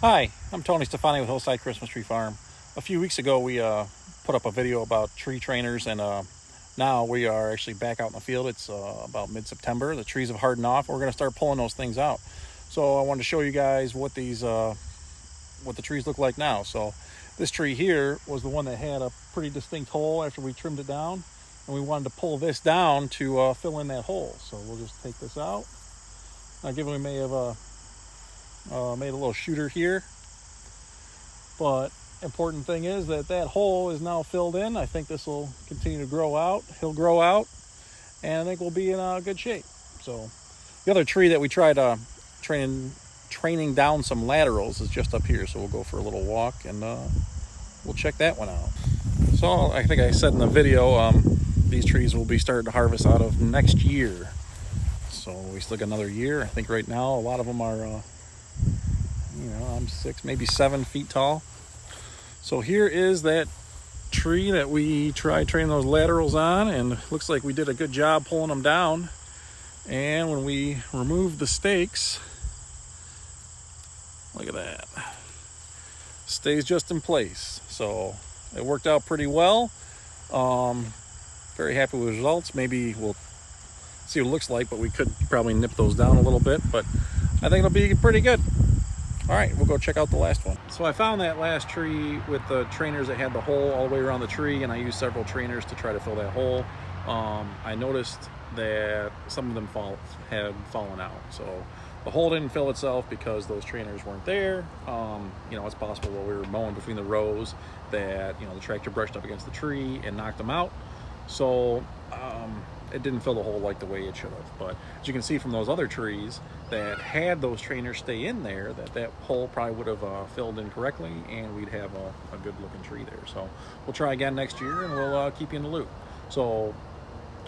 Hi, I'm Tony Stefani with Hillside Christmas Tree Farm. A few weeks ago, we put up a video about tree trainers, and now we are actually back out in the field. It's about mid-September. The trees have hardened off. We're going to start pulling those things out. So I wanted to show you guys what what the trees look like now. So this tree here was the one that had a pretty distinct hole after we trimmed it down, and we wanted to pull this down to fill in that hole. So we'll just take this out. I give we may have made a little shooter here, but important thing is that that hole is now filled in. I think this will continue to grow out. He'll grow out, and I think we'll be in good shape. So the other tree that we tried training down some laterals is just up here, so we'll go for a little walk and we'll check that one out. So I think I said in the video, these trees will be starting to harvest out of next year, so we still got another year. I think right now a lot of them are I'm 6, maybe 7 feet tall. So here is that tree that we tried training those laterals on, and looks like we did a good job pulling them down. And when we removed the stakes, look at that, stays just in place. So it worked out pretty well. Very happy with the results. Maybe we'll see what it looks like, but we could probably nip those down a little bit, but I think it'll be pretty good. All right, we'll go check out the last one. So I found that last tree with the trainers that had the hole all the way around the tree, and I used several trainers to try to fill that hole. I noticed that some of them had fallen out. So the hole didn't fill itself because those trainers weren't there. It's possible while we were mowing between the rows that, the tractor brushed up against the tree and knocked them out. So it didn't fill the hole like the way it should have. But as you can see from those other trees that had those trainers stay in there, that hole probably would have filled in correctly, and we'd have a good looking tree there. So we'll try again next year, and we'll keep you in the loop. So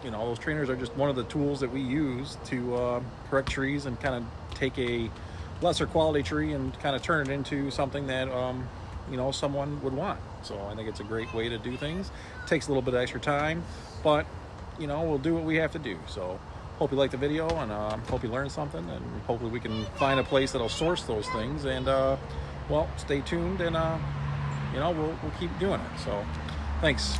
those trainers are just one of the tools that we use to correct trees and kind of take a lesser quality tree and kind of turn it into something that someone would want. So I think it's a great way to do things. It takes a little bit of extra time, but we'll do what we have to do. So hope you liked the video, and hope you learned something, and hopefully we can find a place that'll source those things. And well, stay tuned, and we'll keep doing it. So thanks.